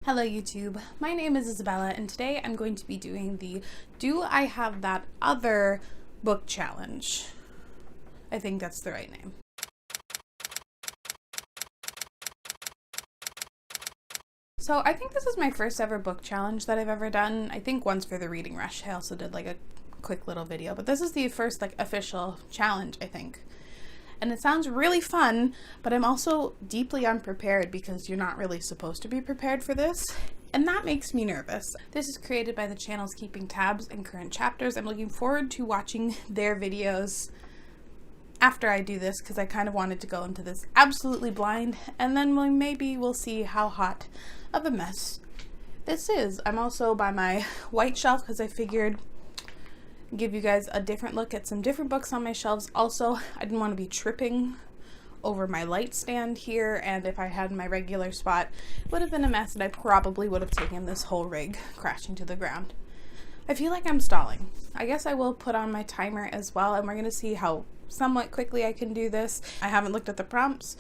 Hello YouTube, my name is Isabella and today I'm going to be doing the Do I Have That Other book challenge. I think that's the right name. So I think this is my first ever book challenge that I've ever done. I think once for the Reading Rush. I also did like a quick little video, but this is the first like official challenge, I think. And it sounds really fun, but I'm also deeply unprepared because you're not really supposed to be prepared for this. And that makes me nervous. This is created by the channels Keeping Tabs and Current Chapters. I'm looking forward to watching their videos after I do this because I kind of wanted to go into this absolutely blind, and then maybe we'll see how hot of a mess this is. I'm also by my white shelf because I figured give you guys a different look at some different books on my shelves. Also, I didn't want to be tripping over my light stand here, and if I had my regular spot, it would have been a mess and I probably would have taken this whole rig crashing to the ground. I feel like I'm stalling. I guess I will put on my timer as well, and we're going to see how somewhat quickly I can do this. I haven't looked at the prompts.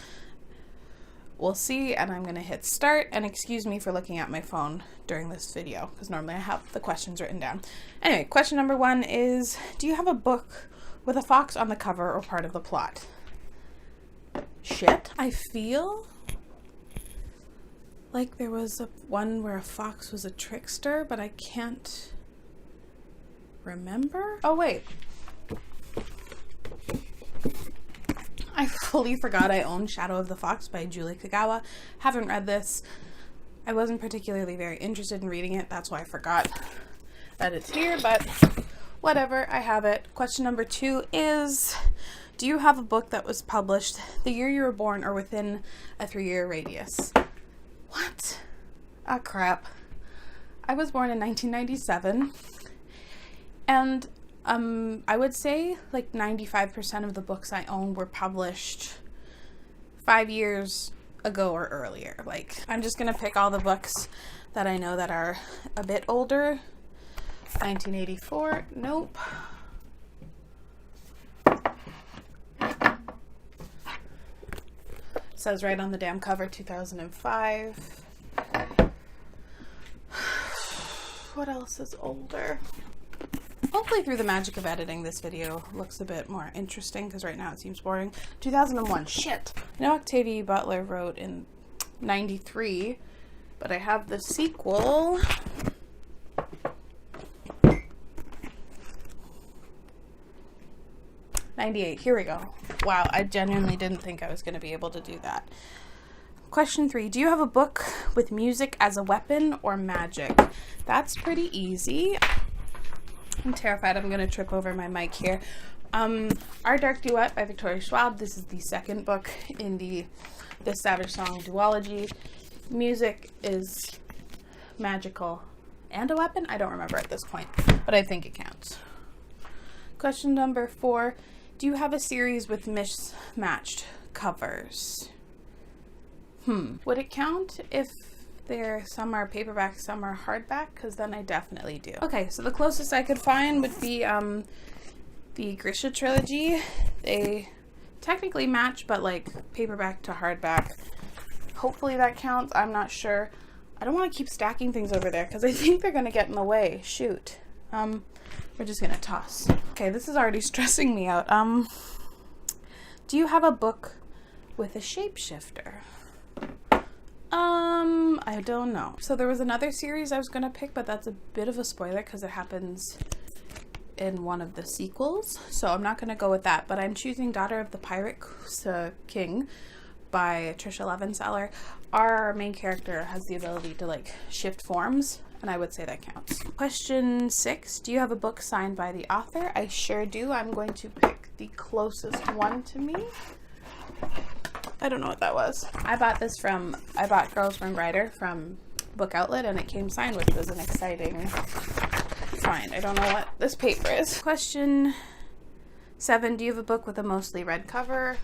We'll see, and I'm going to hit start, and excuse me for looking at my phone during this video because normally I have the questions written down. Anyway, question number 1 is, do you have a book with a fox on the cover or part of the plot? Shit. I feel like there was one where a fox was a trickster, but I can't remember. Oh wait. I fully forgot I own Shadow of the Fox by Julie Kagawa. Haven't read this. I wasn't particularly very interested in reading it. That's why I forgot that it's here, but whatever, I have it. Question number 2 is, do you have a book that was published the year you were born or within a 3-year radius? What? Ah, crap. I was born in 1997, and I would say like 95% of the books I own were published 5 years ago or earlier. Like, I'm just gonna pick all the books that I know that are a bit older. 1984, nope. It says right on the damn cover 2005. What else is older? Hopefully through the magic of editing, this video looks a bit more interesting because right now it seems boring. 2001, shit. I know Octavia Butler wrote in 93, but I have the sequel. '98, here we go. Wow, I genuinely didn't think I was going to be able to do that. Question 3, do you have a book with music as a weapon or magic? That's pretty easy. I'm terrified I'm going to trip over my mic here. Our Dark Duet by Victoria Schwab. This is the second book in the Savage Song duology. Music is magical and a weapon? I don't remember at this point, but I think it counts. Question number 4. Do you have a series with mismatched covers? Would it count if some are paperback, some are hardback? Because then I definitely do. Okay, so the closest I could find would be the Grisha trilogy. They technically match, but like paperback to hardback. Hopefully that counts. I'm not sure. I don't want to keep stacking things over there because I think they're going to get in the way. Shoot. We're just going to toss. Okay, this is already stressing me out. Do you have a book with a shapeshifter? I don't know. So there was another series I was going to pick, but that's a bit of a spoiler because it happens in one of the sequels. So I'm not going to go with that, but I'm choosing Daughter of the Pirate King by Trisha Levenseller. Our main character has the ability to like shift forms, and I would say that counts. Question 6, do you have a book signed by the author? I sure do. I'm going to pick the closest one to me. I don't know what that was. I bought Girls Run Brighter from Book Outlet, and it came signed, which was an exciting find. I don't know what this paper is. Question 7, do you have a book with a mostly red cover?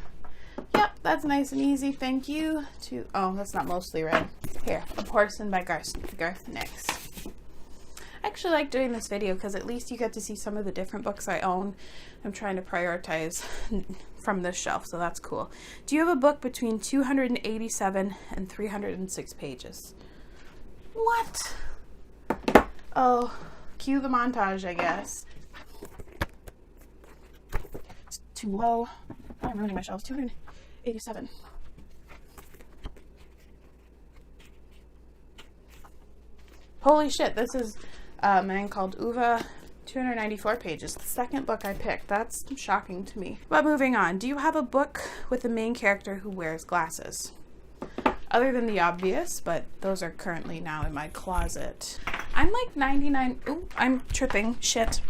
Yep, that's nice and easy. Thank you. Oh, that's not mostly red. Here, A Porcelain by Garth Nix. I actually like doing this video because at least you get to see some of the different books I own. I'm trying to prioritize from this shelf, so that's cool. Do you have a book between 287 and 306 pages? What? Oh, cue the montage, I guess. It's too low. I'm ruining my shelves. 287. Holy shit, this is a man called Uva. 294 pages. The second book I picked. That's shocking to me. But moving on. Do you have a book with a main character who wears glasses? Other than the obvious, but those are currently now in my closet. I'm like 99... Ooh, I'm tripping. Shit.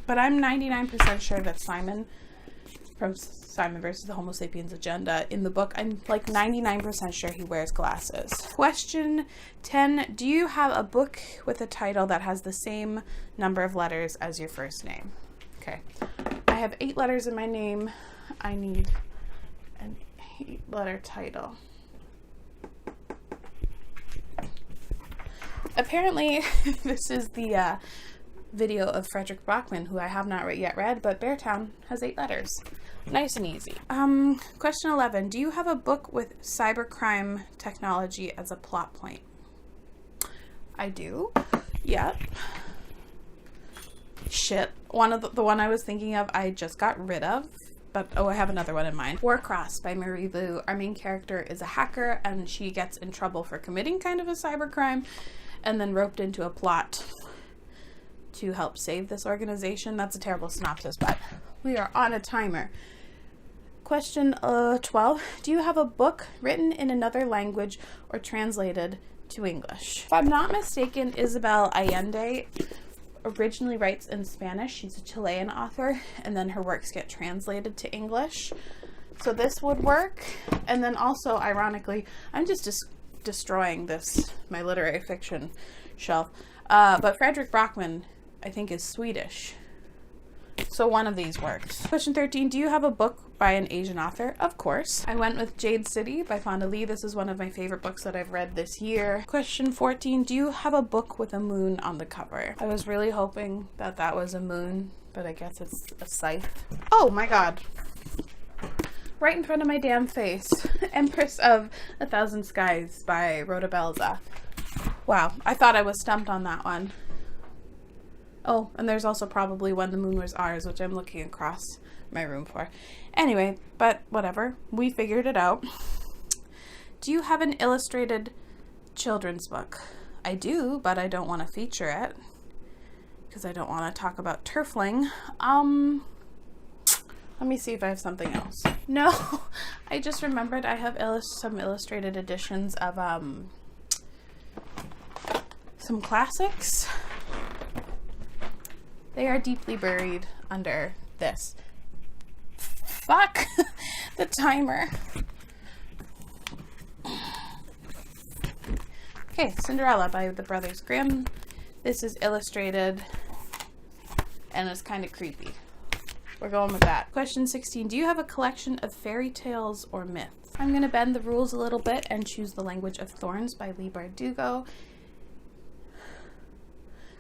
But I'm 99% sure that Simon from Simon versus the Homo Sapiens Agenda in the book, I'm like 99% sure he wears glasses. Question 10. Do you have a book with a title that has the same number of letters as your first name? Okay. I have 8 letters in my name. I need an 8-letter title. Apparently, this is the video of Frederick Bachman, who I have not yet read, but Beartown has 8 letters. Nice and easy. Question 11. Do you have a book with cybercrime technology as a plot point? I do. Yep. Shit. The one I was thinking of, I just got rid of. But, oh, I have another one in mind. Warcross by Marie Lu. Our main character is a hacker, and she gets in trouble for committing kind of a cybercrime, and then roped into a plot to help save this organization. That's a terrible synopsis, but we are on a timer. Question 12. Do you have a book written in another language or translated to English? If I'm not mistaken, Isabella Allende originally writes in Spanish. She's a Chilean author, and then her works get translated to English. So this would work. And then also, ironically, I'm just destroying my literary fiction shelf. But Frederick Bachman, I think, is Swedish. So one of these works. Question 13. Do you have a book by an Asian author? Of course. I went with Jade City by Fonda Lee. This is one of my favorite books that I've read this year. Question 14. Do you have a book with a moon on the cover? I was really hoping that that was a moon, but I guess it's a scythe. Oh my god. Right in front of my damn face. Empress of a Thousand Skies by Rhoda Belza. Wow. I thought I was stumped on that one. Oh, and there's also probably When the Moon Was Ours, which I'm looking across my room for. Anyway, but whatever. We figured it out. Do you have an illustrated children's book? I do, but I don't want to feature it because I don't want to talk about turfling. Let me see if I have something else. No, I just remembered I have some illustrated editions of some classics. They are deeply buried under this. Fuck! The timer. Okay, Cinderella by the Brothers Grimm. This is illustrated and it's kind of creepy. We're going with that. Question 16. Do you have a collection of fairy tales or myths? I'm going to bend the rules a little bit and choose The Language of Thorns by Leigh Bardugo.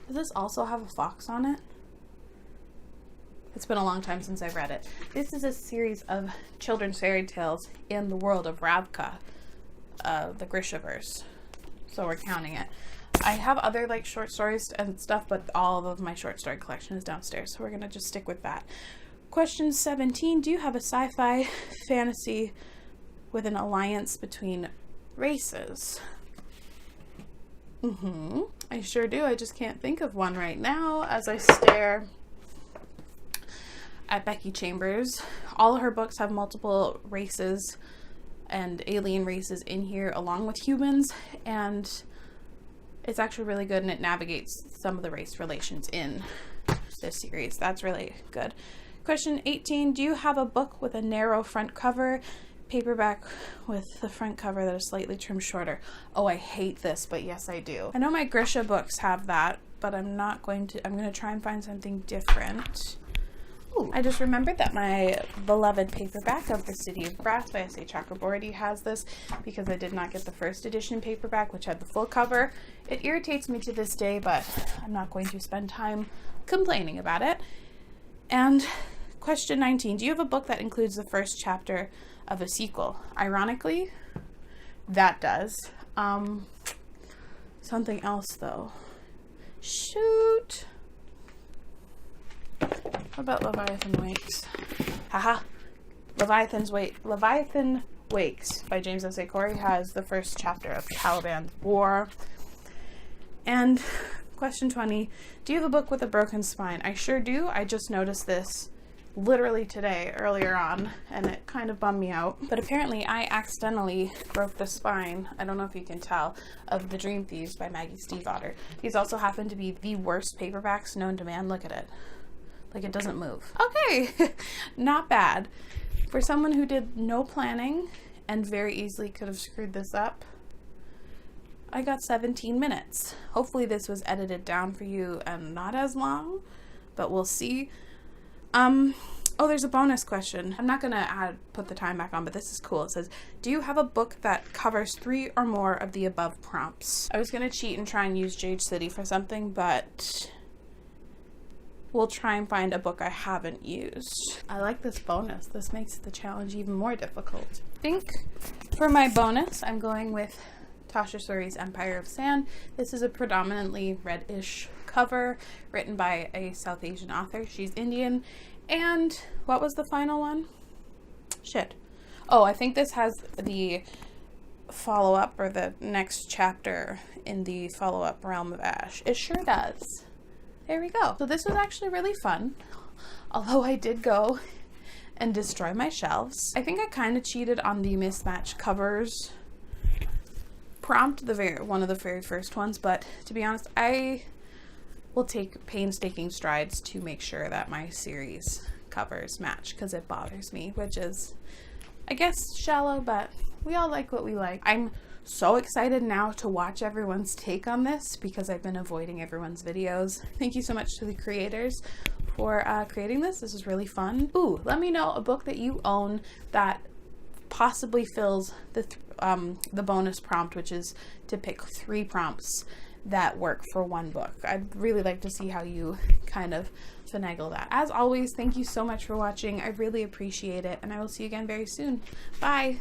Does this also have a fox on it? It's been a long time since I've read it. This is a series of children's fairy tales in the world of Ravka, the Grishaverse. So we're counting it. I have other like short stories and stuff, but all of my short story collection is downstairs. So we're going to just stick with that. Question 17. Do you have a sci-fi fantasy with an alliance between races? I sure do. I just can't think of one right now as I stare at Becky Chambers. All of her books have multiple races and alien races in here along with humans, and it's actually really good, and it navigates some of the race relations in this series. That's really good. Question 18. Do you have a book with a narrow front cover, paperback with the front cover that is slightly trimmed shorter? Oh, I hate this, but yes, I do. I know my Grisha books have that, but I'm going to try and find something different. Ooh, I just remembered that my beloved paperback of The City of Brass by S.A. Chakraborty has this because I did not get the first edition paperback, which had the full cover. It irritates me to this day, but I'm not going to spend time complaining about it. And question 19. Do you have a book that includes the first chapter of a sequel? Ironically, that does. something else though. Shoot. What about Leviathan Wakes? Haha. Leviathan Wakes by James S.A. Corey has the first chapter of Caliban's War. And question 20, do you have a book with a broken spine? I sure do. I just noticed this literally today, earlier on, and it kind of bummed me out. But apparently I accidentally broke the spine, I don't know if you can tell, of The Dream Thieves by Maggie Stiefvater. These also happen to be the worst paperbacks known to man. Look at it. Like, it doesn't move. Okay, not bad. For someone who did no planning and very easily could have screwed this up, I got 17 minutes. Hopefully this was edited down for you and not as long, but we'll see. Oh, there's a bonus question. I'm not gonna put the time back on, but this is cool. It says, do you have a book that covers 3 or more of the above prompts? I was gonna cheat and try and use Jade City for something, but we'll try and find a book I haven't used. I like this bonus. This makes the challenge even more difficult. I think for my bonus, I'm going with Tasha Suri's Empire of Sand. This is a predominantly reddish cover written by a South Asian author. She's Indian. And what was the final one? Shit. Oh, I think this has the follow-up or the next chapter in the follow-up Realm of Ash. It sure does. There we go. So this was actually really fun, although I did go and destroy my shelves. I think I kind of cheated on the mismatch covers prompt, one of the very first ones, but to be honest, I will take painstaking strides to make sure that my series covers match, because it bothers me, which is, I guess, shallow, but we all like what we like. I'm so excited now to watch everyone's take on this because I've been avoiding everyone's videos. Thank you so much to the creators for creating this. This is really fun. Ooh, let me know a book that you own that possibly fills the bonus prompt, which is to pick 3 prompts that work for one book. I'd really like to see how you kind of finagle that. As always, thank you so much for watching. I really appreciate it, and I will see you again very soon. Bye.